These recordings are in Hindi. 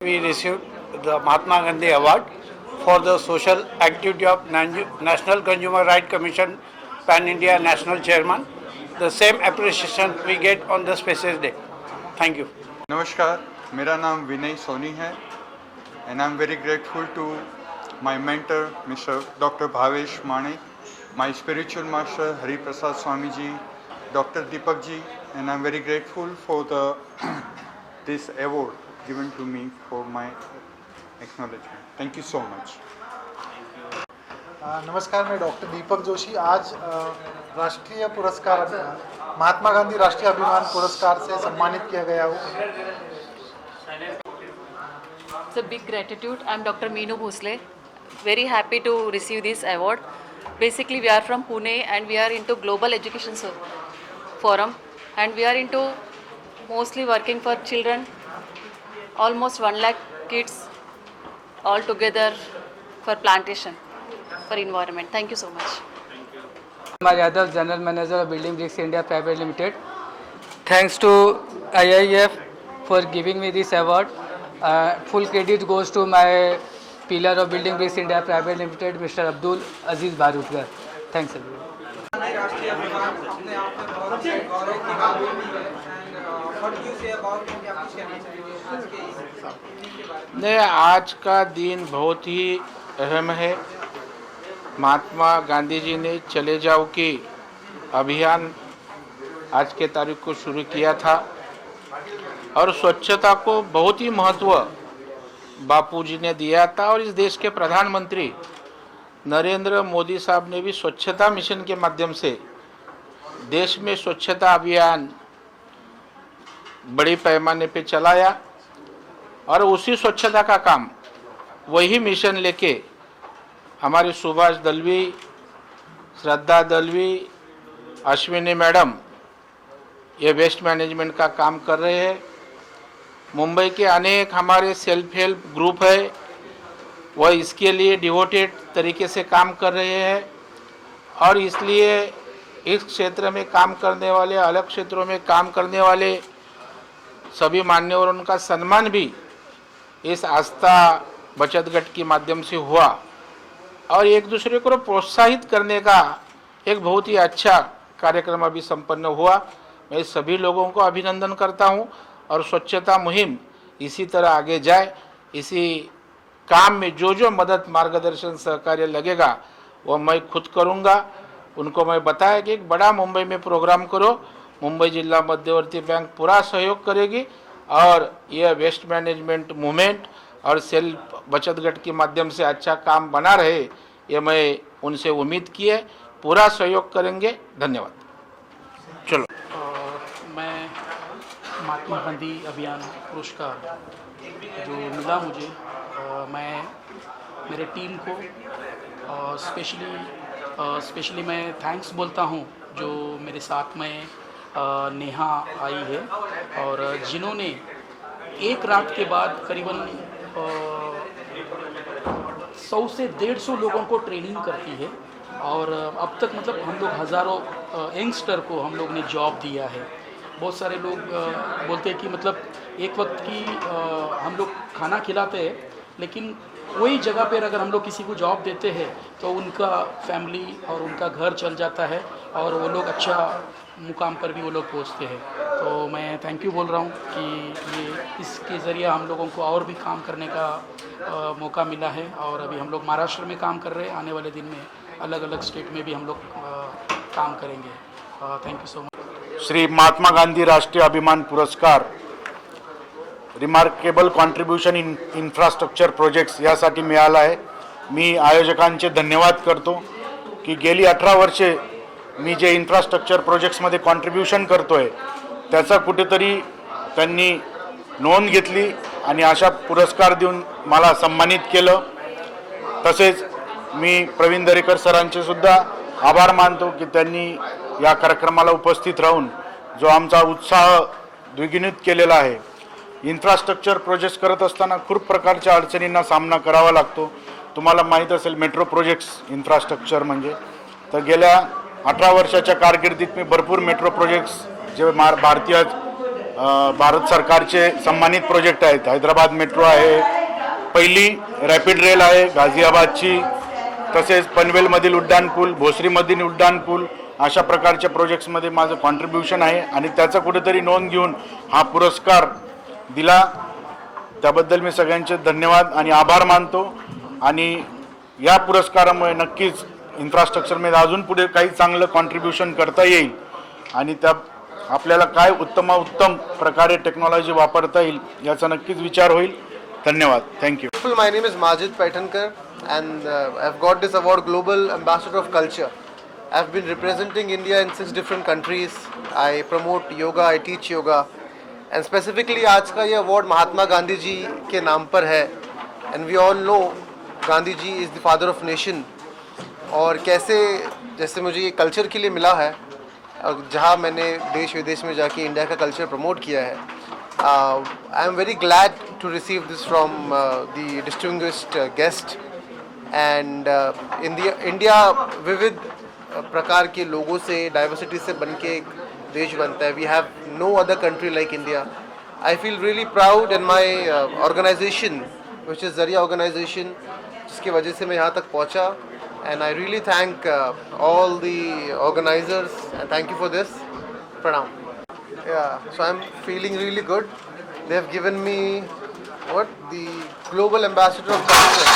we received the Mahatma Gandhi Award for the social activity of National Consumer Right Commission Pan India National Chairman. The same appreciation we get on the Spaces Day. Thank you. नमस्कार, मेरा नाम विनय सोनी है and I'm very grateful to my mentor Mr. Dr. Bhavesh Mane, my spiritual master Hari Prasad Swami ji, Dr. Deepak ji, and I'm very grateful for this award given to me for my acknowledgement. Thank you so much. नमस्कार, मैं डॉक्टर दीपक जोशी आज राष्ट्रीय पुरस्कार महात्मा गांधी राष्ट्रीय अभिमान पुरस्कार से सम्मानित किया गया हूँ. It's a big gratitude. I'm Dr. Meenu Bhosle. Very happy to receive this award. Basically, we are from Pune and we are into Global Education Forum, and we are into mostly working for children, almost 1 lakh kids all together for plantation, for environment. Thank you so much. Kumar Yadav, General Manager of Building Bricks India Private Limited. Thanks to IIF for giving me this award. Full credit goes to my pillar of Building Bricks India Private Limited, Mr. Abdul Aziz Barudgar. Thanks everyone. नहीं, आज का दिन बहुत ही अहम है. महात्मा गांधी जी ने चले जाओ की अभियान आज के तारीख को शुरू किया था और स्वच्छता को बहुत ही महत्व बापू जी ने दिया था. और इस देश के प्रधानमंत्री नरेंद्र मोदी साहब ने भी स्वच्छता मिशन के माध्यम से देश में स्वच्छता अभियान बड़े पैमाने पे चलाया और उसी स्वच्छता का काम वही मिशन लेके हमारे सुभाष दलवी, श्रद्धा दलवी, अश्विनी मैडम ये वेस्ट मैनेजमेंट का काम कर रहे हैं. मुंबई के अनेक हमारे सेल्फ हेल्प ग्रुप है, वह इसके लिए डिवोटेड तरीके से काम कर रहे हैं. और इसलिए इस क्षेत्र में काम करने वाले, अलग क्षेत्रों में काम करने वाले सभी मान्यवरों उनका सम्मान भी इस आस्था बचत गट के माध्यम से हुआ और एक दूसरे को प्रोत्साहित करने का एक बहुत ही अच्छा कार्यक्रम अभी संपन्न हुआ. मैं सभी लोगों को अभिनंदन करता हूं और स्वच्छता मुहिम इसी तरह आगे जाए. इसी काम में जो जो मदद, मार्गदर्शन, सहकार्य लगेगा वो मैं खुद करूंगा. उनको मैं बताया कि एक बड़ा मुंबई में प्रोग्राम करो, मुंबई जिला मध्यवर्ती बैंक पूरा सहयोग करेगी और यह वेस्ट मैनेजमेंट मूवमेंट और सेल्फ बचत गट के माध्यम से अच्छा काम बना रहे, ये मैं उनसे उम्मीद की है. पूरा सहयोग करेंगे. धन्यवाद. चलो. मैं महात्मा गांधी अभियान पुरस्कार जो मिला मुझे, मैं मेरे टीम को स्पेशली मैं थैंक्स बोलता हूँ जो मेरे साथ में नेहा आई है और जिन्होंने एक रात के बाद करीबन 100 से 150 लोगों को ट्रेनिंग करती है और अब तक मतलब हम लोग हज़ारों यंगस्टर को हम लोग ने जॉब दिया है. बहुत सारे लोग बोलते हैं कि मतलब एक वक्त की हम लोग खाना खिलाते हैं, लेकिन वही जगह पर अगर हम लोग किसी को जॉब देते हैं तो उनका फैमिली और उनका घर चल जाता है और वो लोग अच्छा मुकाम पर भी वो लोग पहुंचते हैं. तो मैं थैंक यू बोल रहा हूँ कि ये इसके ज़रिए हम लोगों को और भी काम करने का मौका मिला है और अभी हम लोग महाराष्ट्र में काम कर रहे हैं. आने वाले दिन में अलग अलग स्टेट में भी हम लोग काम करेंगे. Thank you so much. Shri Mahatma Gandhi राष्ट्रीय अभिमान पुरस्कार remarkable contribution in infrastructure projects यासाठी मिळाला आहे. मी आयोजकांचे धन्यवाद करतो की गेली 18 वर्षे मी जे इन्फ्रास्ट्रक्चर प्रोजेक्ट्समध्ये कॉन्ट्रीब्युशन करतोय त्याचा कुठेतरी त्यांनी नोंद घेतली आणि अशा पुरस्कार देऊन मला सन्मानित केलं. तसेच मी प्रवीण दरेकर सरांचे सुद्धा आभार मानतो की त्यांनी या कार्यक्रमाला उपस्थित राहून जो आमचा उत्साह द्विगुणित केलेला आहे. इन्फ्रास्ट्रक्चर प्रोजेक्ट्स करत असताना खूप प्रकारच्या अडचणींना सामना करावा लागतो. तुम्हाला माहीत असेल मेट्रो प्रोजेक्ट्स इन्फ्रास्ट्रक्चर म्हणजे, तर गेल्या 18 वर्षाच्या कारकिर्दीत मी भरपूर मेट्रो प्रोजेक्ट्स जे भारतीय भारत सरकारचे सन्मानित प्रोजेक्ट आहेत. हैदराबाद मेट्रो आहे, पहिली रॅपिड रेल आहे गाझियाबादची, तसेच पनवेलमधील उड्डाणपूल, भोसरीमधील उड्डाणपूल, अशा प्रकारच्या प्रोजेक्ट्समध्ये माझं कॉन्ट्रीब्युशन आहे आणि त्याचा कुठेतरी नोंद घेऊन हा पुरस्कार दिला. त्याबद्दल मी सगळ्यांचे धन्यवाद आणि आभार मानतो. आणि या पुरस्कारामुळे नक्कीच इन्फ्रास्ट्रक्चरमध्ये अजून पुढे काही चांगलं कॉन्ट्रीब्युशन करता येईल आणि त्या आपल्याला काय उत्तम प्रकारे टेक्नॉलॉजी वापरता येईल याचा नक्कीच विचार होईल. धन्यवाद. Thank you. My name is Majid Paithankar and I've got this award Global Ambassador of Culture. I've been representing India in 6 different countries. I promote yoga, I teach yoga and specifically आज का ये award महात्मा गांधी जी के नाम पर है and we all know Gandhi ji is the father of nation. और कैसे जैसे मुझे ये कल्चर के लिए मिला है और जहाँ मैंने देश विदेश में जाके इंडिया का कल्चर प्रमोट किया है, I am very glad to receive this from the distinguished guest and India विविध प्रकार के लोगों से डाइवर्सिटी से बन के एक देश बनता है. We have no other country like India. I feel really proud in my organization which is Zaria organization जिसकी वजह से मैं यहाँ तक पहुँचा and I really thank all the organizers and thank you for this. Pranam. Yeah, so I'm feeling really good. They have given me the Global Ambassador of Culture.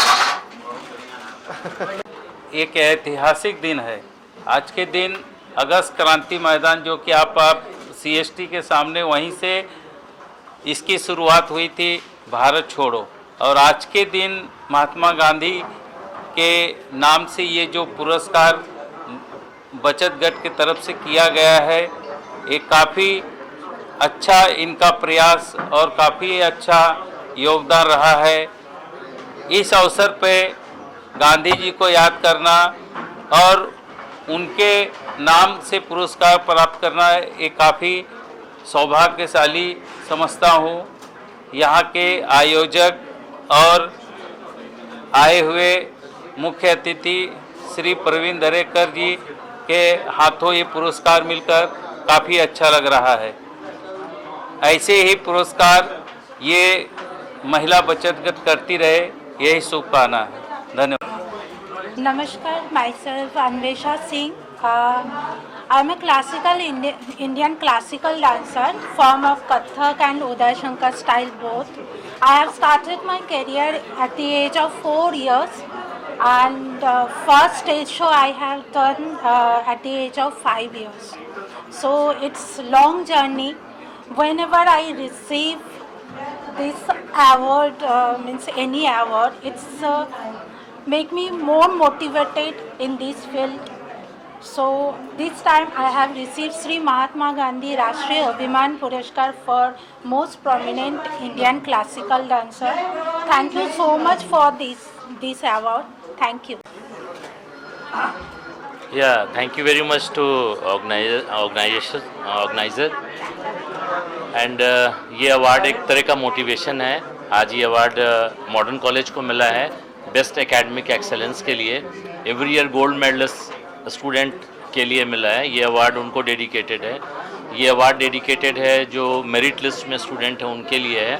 एक ऐतिहासिक दिन है आज के दिन. अगस्त क्रांति मैदान जो कि आप CST के सामने, वहीं से इसकी शुरुआत हुई थी भारत छोड़ो. और आज के दिन महात्मा गांधी के नाम से ये जो पुरस्कार बचत गट की तरफ से किया गया है, एक काफ़ी अच्छा इनका प्रयास और काफ़ी अच्छा योगदान रहा है. इस अवसर पे गांधी जी को याद करना और उनके नाम से पुरस्कार प्राप्त करना एक काफ़ी सौभाग्यशाली समझता हूँ. यहाँ के आयोजक और आए हुए मुख्य अतिथि श्री प्रवीण दरेकर जी के हाथों ये पुरस्कार मिलकर काफ़ी अच्छा लग रहा है. ऐसे ही पुरस्कार ये महिला बचत गट करती रहे, यही शुभकामना है. धन्यवाद. Namaskar, myself Anvesha Singh. I'm a classical Indian classical dancer, form of Kathak and Uday Shankar style both. I have started my career at the age of 4 years and first stage show I have done at the age of 5 years. So it's long journey. Whenever I receive this award, means any award, it's make me more motivated in this field. So this time I have received Sri Mahatma Gandhi Rashtriya Abhiman Puraskar for most prominent Indian classical dancer. Thank you so much for this award. Thank you. Yeah, thank you very much to organizer. And ये अवार्ड एक तरह का मोटिवेशन है. आज ये अवार्ड मॉडर्न कॉलेज को मिला है बेस्ट एकेडमिक एक्सेलेंस के लिए. Every year gold medallist student के लिए मिला है. ये अवार्ड उनको डेडिकेटेड है. ये अवार्ड डेडिकेटेड है जो मेरिट लिस्ट में स्टूडेंट हैं उनके लिए है.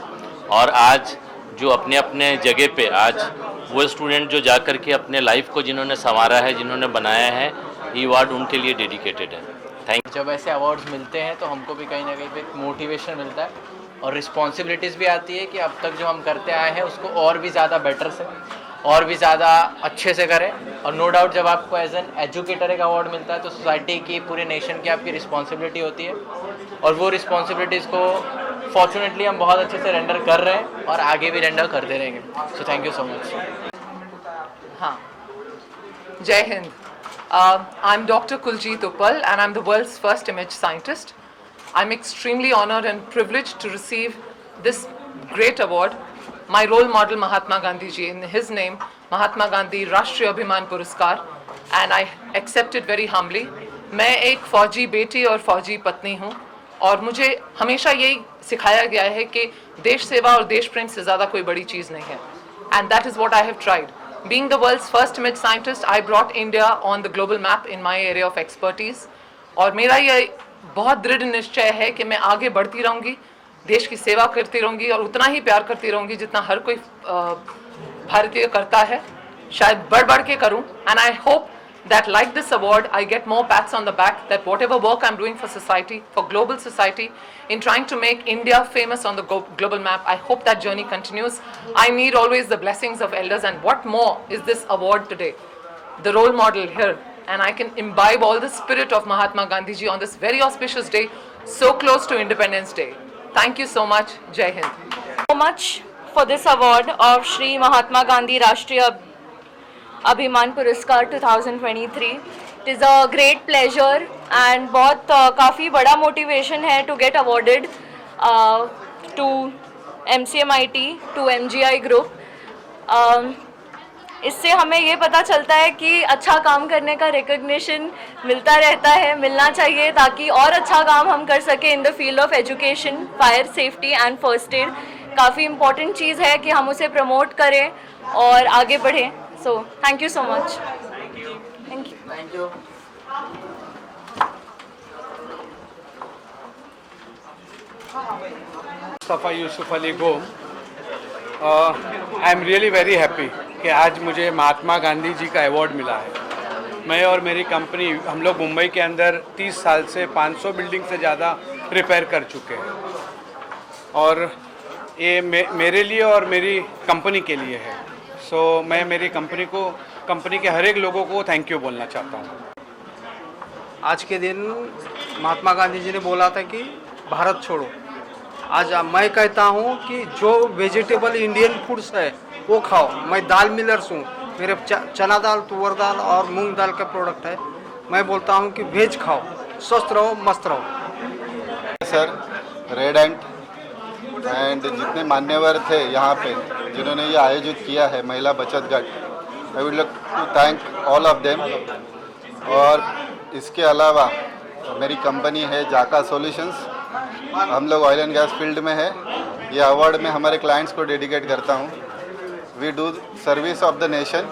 और आज जो अपने अपने जगह पे आज वो स्टूडेंट जो जाकर के अपने लाइफ को जिन्होंने संवारा है, जिन्होंने बनाया है, ये अवार्ड उनके लिए डेडिकेटेड है. जब ऐसे अवार्ड्स मिलते हैं तो हमको भी कहीं ना कहीं पे मोटिवेशन मिलता है और रिस्पॉन्सिबिलिटीज़ भी आती है कि अब तक जो हम करते आए हैं उसको और भी ज़्यादा बेटर से और भी ज़्यादा अच्छे से करें. और नो डाउट जब आपको एज एन एजुकेटर एक अवार्ड मिलता है तो सोसाइटी की, पूरे नेशन की आपकी रिस्पॉन्सिबिलिटी होती है और वो रिस्पॉन्सिबिलिटीज़ को फॉर्चुनेटली हम बहुत अच्छे से रेंडर कर रहे हैं और आगे भी रेंडर करते रहेंगे. So thank you so much. हाँ, जय Hind. I'm Dr. Kuljeet Uppal and I'm the world's first image scientist. I'm extremely honored and privileged to receive this great award. My role model Mahatma Gandhi ji, in his name Mahatma Gandhi Rashtriya Abhiman Puraskar, and I accept it very humbly. मैं एक फौजी बेटी और फौजी पत्नी हूँ और मुझे हमेशा यही सिखाया गया है कि देश सेवा और देश प्रेम से ज़्यादा कोई बड़ी चीज़ नहीं है. And that is what I have tried. Being the world's first image scientist, I brought India on the global map in my area of expertise. और मेरा ये बहुत दृढ़ निश्चय है कि मैं आगे बढ़ती रहूँगी देश की सेवा करती रहूँगी और उतना ही प्यार करती रहूँगी जितना हर कोई भारतीय करता है, शायद बढ़ बढ़ के करूँ. And I hope that like this award I get more pats on the back, that whatever work I'm doing for society, for global society, in trying to make India famous on the global map, I hope that journey continues. I need always the blessings of elders, and what more is this award today, the role model here, and I can imbibe all the spirit of Mahatma Gandhi ji on this very auspicious day, so close to Independence Day. Thank you so much. Jai Hind. So much for this award of Shri Mahatma Gandhi Rashtriya अभिमान पुरस्कार 2023. It is a great pleasure and बहुत काफ़ी बड़ा मोटिवेशन है to get awarded to MCMIT, to MGI group. इससे हमें ये पता चलता है कि अच्छा काम करने का रिकग्निशन मिलता रहता है, मिलना चाहिए, ताकि और अच्छा काम हम कर सकें in the field of education, fire safety and first aid. काफ़ी इम्पॉर्टेंट चीज़ है कि हम उसे प्रमोट करें और आगे बढ़ें. So, thank you so much. Thank you. Mustafa Yusuf Ali गोम. I am really very happy कि आज मुझे महात्मा गांधी जी का अवार्ड मिला है. मैं और मेरी कंपनी, हम लोग मुंबई के अंदर 30 साल से 500 बिल्डिंग से ज़्यादा रिपेयर कर चुके हैं, और ये मेरे लिए और मेरी कंपनी के लिए है. सो मैं मेरी कंपनी के हर एक लोगों को थैंक यू बोलना चाहता हूँ. आज के दिन महात्मा गांधी जी ने बोला था कि भारत छोड़ो. आज मैं कहता हूँ कि जो वेजिटेबल इंडियन फूड्स है वो खाओ. मैं दाल मिलर्स हूँ, मेरे चना दाल, तुअर दाल और मूंग दाल का प्रोडक्ट है. मैं बोलता हूँ कि वेज खाओ, स्वस्थ रहो, मस्त रहो. सर, रेड एंड जितने मान्यवर थे यहाँ पे जिन्होंने ये आयोजित किया है, महिला बचत गट, I would like to thank all of them. और इसके अलावा मेरी कंपनी है जाका सॉल्यूशंस, हम लोग ऑयल एंड गैस फील्ड में है. ये अवार्ड मैं हमारे क्लाइंट्स को डेडिकेट करता हूँ. We do service of the nation.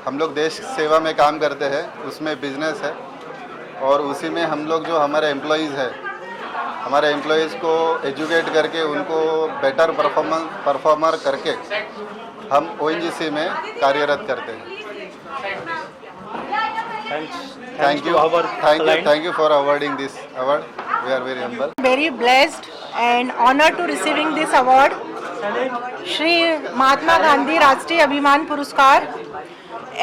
हम लोग देश सेवा में काम करते हैं, उसमें बिजनेस है, और उसी में हम लोग जो हमारे एम्प्लॉयज़ हैं, हमारे एम्प्लॉयज़ को एजुकेट करके उनको बेटर परफॉर्मर करके हम ONGC में कार्यरत करते हैं. Thank you for awarding this award. We are very humble. Very blessed and honored to receiving this award, Shri Mahatma Gandhi Rashtriya Abhiman Puraskar.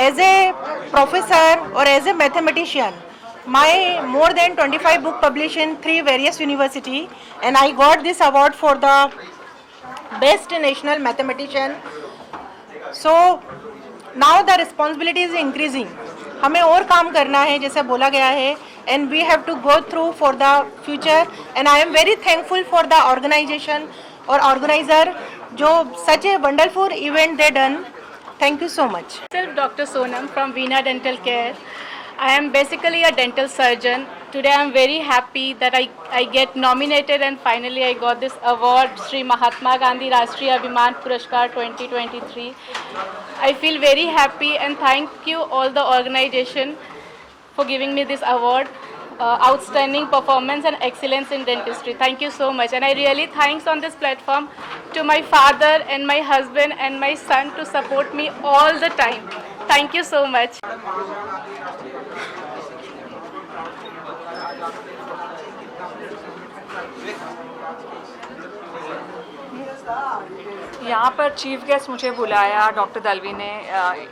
As a professor or as a mathematician, my more than 25 book published in 3 various university, and I got this award for the best national mathematician. So now the responsibility is increasing. हमें और काम करना है जैसे बोला गया है, and we have to go through for the future, and I am very thankful for the organization or organizer जो such a wonderful event they done. Thank you so much. Myself Dr. Sonam from Veena Dental Care. I am basically a dental surgeon. Today I am very happy that I get nominated and finally I got this award, Shri Mahatma Gandhi Rashtriya Abhiman Puraskar 2023. I feel very happy and thank you all the organization for giving me this award. Outstanding performance and excellence in dentistry. Thank you so much, and I really thanks on this platform to my father and my husband and my son to support me all the time. Thank you so much. यहाँ पर चीफ गेस्ट मुझे बुलाया डॉक्टर दलवी ने,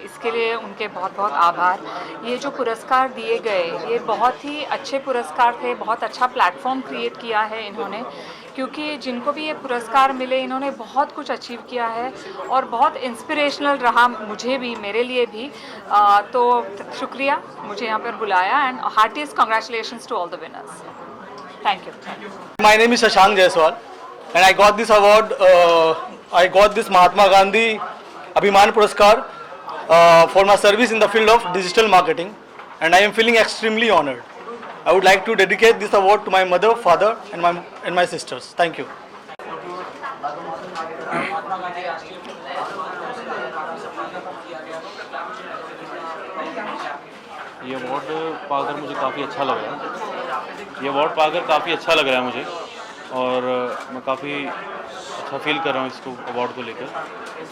इसके लिए उनके बहुत बहुत आभार. ये जो पुरस्कार दिए गए ये बहुत ही अच्छे पुरस्कार थे, बहुत अच्छा प्लेटफॉर्म क्रिएट किया है इन्होंने, क्योंकि जिनको भी ये पुरस्कार मिले इन्होंने बहुत कुछ अचीव किया है और बहुत इंस्पिरेशनल रहा मुझे भी, मेरे लिए भी. तो शुक्रिया मुझे यहाँ पर बुलाया, and heartiest congratulations to all the winners. Thank you. My name is Shashank Jaiswal, and I got this award. I got this Mahatma Gandhi Abhiman Puraskar for my service in the field of digital marketing, and I am feeling extremely honored. I would like to dedicate this award to my mother, father, and my sisters. Thank you. ये अवार्ड पाकर मुझे काफ़ी अच्छा लग रहा है. ये अवार्ड पाकर काफ़ी अच्छा लग रहा है मुझे, और मैं काफ़ी अच्छा फील कर रहा हूँ इसको अवार्ड को लेकर।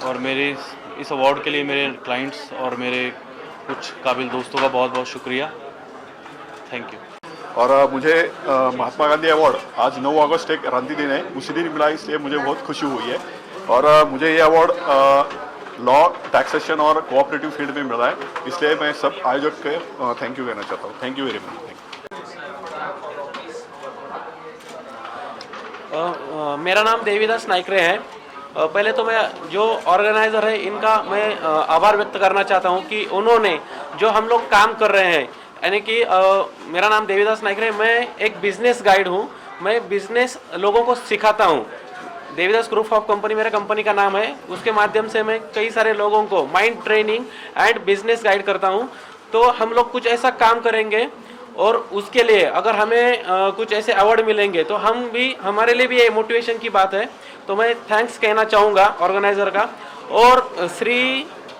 और मेरे इस अवार्ड के लिए मेरे क्लाइंट्स और मेरे कुछ काबिल दोस्तों का बहुत बहुत शुक्रिया। Thank you. और मुझे महात्मा गांधी अवार्ड आज 9 अगस्त एक क्रांति दिन है, उसी दिन मिला, इसलिए मुझे बहुत खुशी हुई है। और मुझे ये अवार्ड लॉ, टैक्सेशन और कोऑपरेटिव फील्ड में मिला है, इसलिए मैं सब आयोजक के थैंक यू कहना चाहता हूँ। Thank you very much. मेरा नाम देवीदास नाइकरे है। पहले तो मैं जो ऑर्गेनाइज़र है इनका मैं आभार व्यक्त करना चाहता हूं कि उन्होंने जो हम लोग काम कर रहे हैं, यानी कि मेरा नाम देवीदास नाइकरे, मैं एक बिजनेस गाइड हूं। मैं बिजनेस लोगों को सिखाता हूं। देवीदास ग्रुप ऑफ कंपनी मेरा कंपनी का नाम है। उसके माध्यम से मैं कई सारे लोगों को mind training and business guide करता हूं। तो हम लोग कुछ ऐसा काम करेंगे और उसके लिए अगर हमें कुछ ऐसे अवार्ड मिलेंगे तो हम भी, हमारे लिए भी ये मोटिवेशन की बात है। तो मैं थैंक्स कहना चाहूँगा ऑर्गेनाइज़र का। और श्री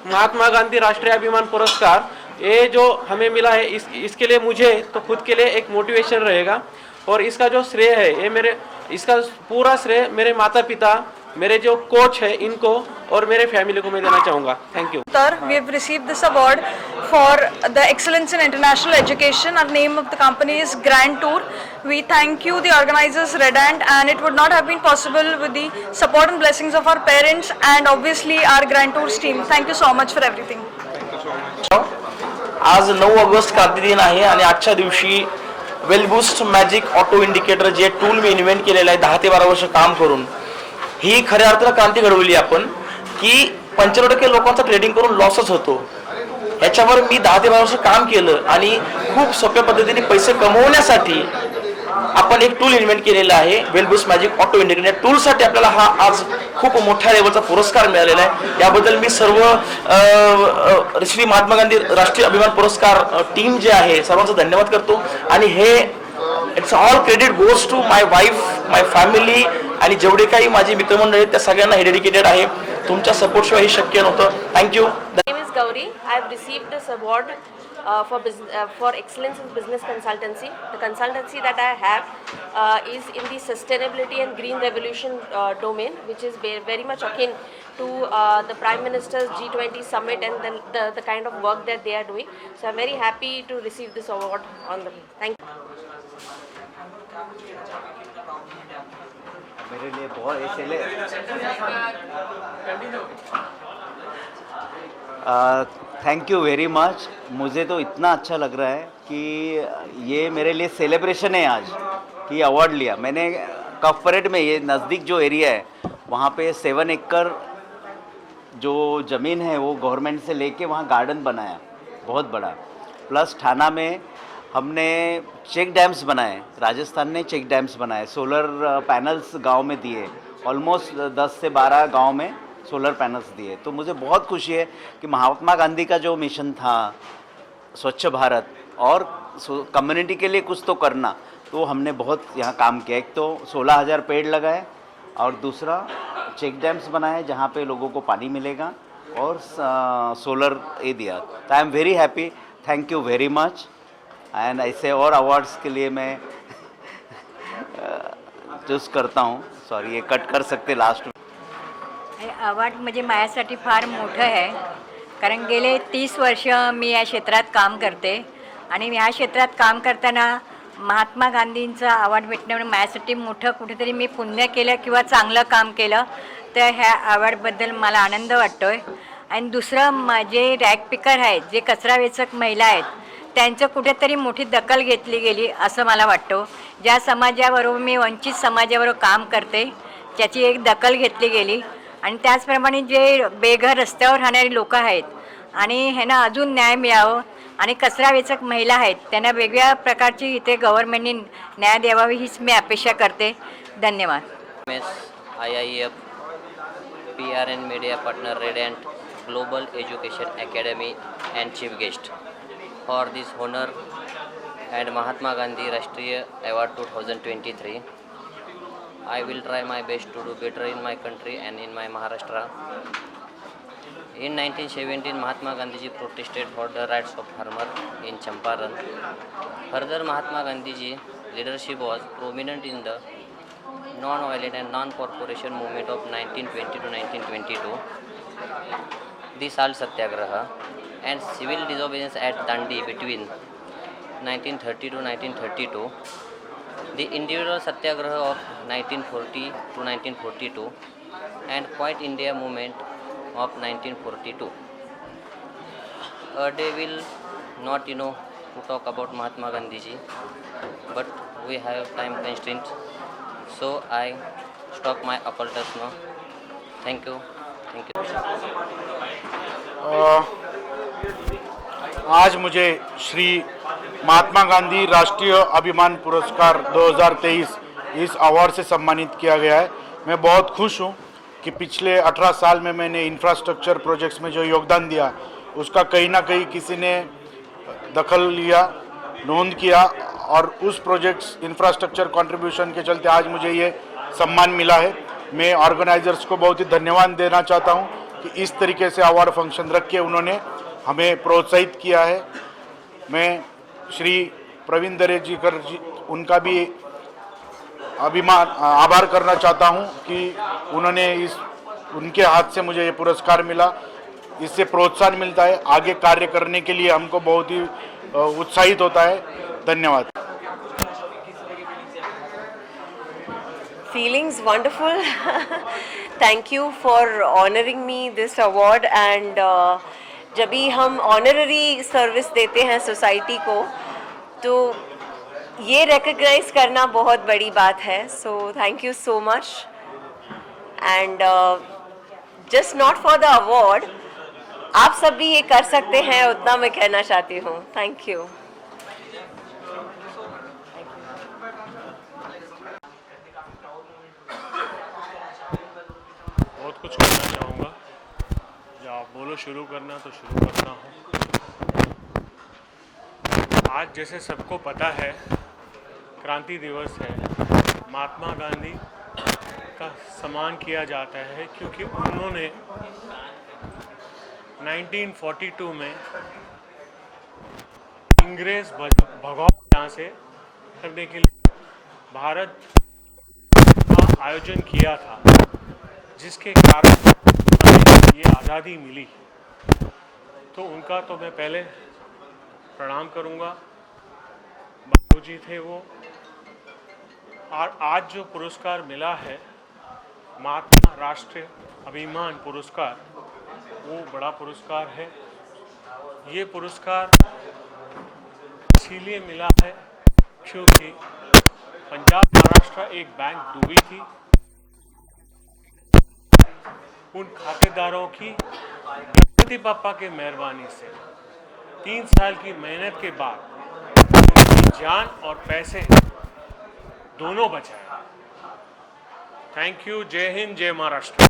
महात्मा गांधी राष्ट्रीय अभिमान पुरस्कार ये जो हमें मिला है, इसके लिए मुझे तो खुद के लिए एक मोटिवेशन रहेगा। और इसका जो श्रेय है इसका पूरा श्रेय मेरे माता पिता, मेरे जो कोच है इनको और मेरे फैमिली को मैं देना चाहूँगा। Thank you. Sir, we have received this award for the excellence in international education. Our name of the company is Grand Tour. We thank you, the organizers, Red Ant, and it would not have been possible with the support and blessings of our parents and obviously our Grand Tours team. Thank you so much for everything. आज 9 ऑगस्ट क्रांती दिन आहे आणि आजच्या दिवशी वेलबूस्ट मॅजिक ऑटो इंडिकेटर जे टूल मी इन्व्हेंट केलेलं आहे 10 ते 12 वर्ष काम करून, ही खऱ्या अर्थानं क्रांती घडवली आपण की 95% लोकांचा ट्रेडिंग करून लॉसच होतो। याच्यावर मी 10 ते 12 वर्ष काम केलं आणि खूप सोप्या पद्धतीने पैसे कमवण्यासाठी आपण एक टूल इन्व्हेंट केलेला आहे, वेलबूस्ट मॅजिक ऑटो इंडिकेटर। टूलसाठी आपल्याला हा आज खूप मोठ्या लेवलचा पुरस्कार मिळालेला आहे। याबद्दल मी सर्व श्री महात्मा गांधी राष्ट्रीय अभिमान पुरस्कार टीम जे आहे सर्वांचा धन्यवाद करतो। आणि हे it's all credit goes to my wife, my family आणि जेवढे काही माझी मित्रमंडळी आहेत त्या सगळ्यांना हे डेडिकेटेड आहे। तुमच्या सपोर्टशिवाय हे शक्य नव्हतं। Thank you. Gauri. I have received this award for excellence in business consultancy. The consultancy that I have is in the sustainability and green revolution domain, which is very much akin to the Prime Minister's G20 summit and the kind of work that they are doing. So I'm very happy to receive this award on the. Thank you. मेरे लिए थैंक यू वेरी मच। मुझे तो इतना अच्छा लग रहा है कि ये मेरे लिए सेलिब्रेशन है आज कि अवार्ड लिया मैंने। कफ परेड में, ये नज़दीक जो एरिया है वहाँ पे 7 एकड़ जो ज़मीन है वो गवर्नमेंट से लेके वहाँ गार्डन बनाया बहुत बड़ा। प्लस ठाणा में हमने चेक डैम्स बनाए, राजस्थान ने चेक डैम्स बनाए, सोलर पैनल्स गांव में दिए, ऑलमोस्ट 10 से 12 गांव में सोलर पैनल्स दिए। तो मुझे बहुत खुशी है कि महात्मा गांधी का जो मिशन था स्वच्छ भारत और कम्युनिटी के लिए कुछ तो करना, तो हमने बहुत यहाँ काम किया। एक तो 16,000 पेड़ लगाए और दूसरा चेक डैम्स बनाए जहाँ पे लोगों को पानी मिलेगा और सोलर ये दिया। तो I am very happy, thank you very much. And ऐसे और अवार्ड्स के लिए मैं चूज करता हूँ। सॉरी, ये कट कर सकते लास्ट में। अवार्ड म्हणजे माझ्यासाठी फार मोठं आहे, कारण गेले 30 वर्ष मी या क्षेत्रात काम करते आणि ह्या क्षेत्रात काम करताना महात्मा गांधींचा अवॉर्ड भेटणं म्हणजे माझ्यासाठी मोठं, कुठेतरी मी पुण्य केलं किंवा चांगलं काम केलं तर ह्या अवॉर्डबद्दल मला आनंद वाटतो आहे। आणि दुसरं, जे रॅग पिकर आहेत, जे कचरा वेचक महिला आहेत, त्यांचं कुठेतरी मोठी दखल घेतली गेली असं मला वाटतं। ज्या समाजाबरोबर मी वंचित समाजाबरोबर काम करते त्याची एक दखल घेतली गेली आणि त्याचप्रमाणे जे बेघर रस्त्यावर राहणारी लोक आहेत आणि ह्यांना अजून न्याय मिळावं आणि कचरा वेचक महिला आहेत त्यांना वेगवेगळ्या प्रकारची इथे गव्हर्नमेंटने न्याय द्यावावी हीच मी अपेक्षा करते। धन्यवाद। IIF PRN Media Partner Red Ant Global Education Academy and Chief Guest for this honor and Mahatma Gandhi Rashtriya Award 2023. I will try my best to do better in my country and in my Maharashtra. In 1917, Mahatma Gandhi protested for the rights of farmer in Champaran. Further, Mahatma Gandhi leadership was prominent in the non-violent and non-corporation movement of 1920 to 1922, the Salt Satyagraha, and civil disobedience at Dandi between 1930 to 1932, the individual Satyagraha of 1940 to 1942, and Quiet India movement of 1942. A day will not, to talk about Mahatma Gandhi ji, but we have time constraints, so I stop my occultism now. Thank you. Thank you. आज मुझे श्री महात्मा गांधी राष्ट्रीय अभिमान पुरस्कार 2023 इस अवार्ड से सम्मानित किया गया है। मैं बहुत खुश हूँ कि पिछले 18 साल में मैंने इंफ्रास्ट्रक्चर प्रोजेक्ट्स में जो योगदान दिया उसका कहीं ना कहीं किसी ने दखल लिया, नोंद किया, और उस प्रोजेक्ट्स इंफ्रास्ट्रक्चर कंट्रीब्यूशन के चलते आज मुझे ये सम्मान मिला है। मैं ऑर्गेनाइजर्स को बहुत ही धन्यवाद देना चाहता हूँ कि इस तरीके से अवार्ड फंक्शन रख के उन्होंने हमें प्रोत्साहित किया है। मैं श्री प्रवीण दरेकर जी उनका भी आभार करना चाहता हूं कि उन्होंने उनके हाथ से मुझे ये पुरस्कार मिला। इससे प्रोत्साहन मिलता है, आगे कार्य करने के लिए हमको बहुत ही उत्साहित होता है। धन्यवाद। Feelings wonderful. Thank you for honoring me this award and जब भी हम ऑनररी सर्विस देते हैं सोसाइटी को तो ये रिकग्नाइज करना बहुत बड़ी बात है। So thank you so much and just not for the award, आप सब भी ये कर सकते हैं, उतना मैं कहना चाहती हूँ। Thank you. बहुत कुछ कहना चाहूँगा, जब आप बोलो शुरू करना तो शुरू करता हूँ। आज जैसे सबको पता है क्रांति दिवस है, महात्मा गांधी का सम्मान किया जाता है क्योंकि उन्होंने 1942 में इंग्रेज भगाओ यहाँ से करने के लिए भारत का आयोजन किया था, जिसके कारण हमें ये आज़ादी मिली। तो उनका तो मैं पहले प्रणाम करूँगा, बाबूजी थे वो। और आज जो पुरस्कार मिला है महात्मा राष्ट्रीय अभिमान पुरस्कार, वो बड़ा पुरस्कार है। ये पुरस्कार इसीलिए मिला है क्योंकि पंजाब महाराष्ट्र एक बैंक डूबी थी, उन खातेदारों की गणपति पापा के मेहरबानी से 3 साल की मेहनत के बाद उनकी जान और पैसे दोनों बचाए। Thank you. जय हिंद, जय महाराष्ट्र।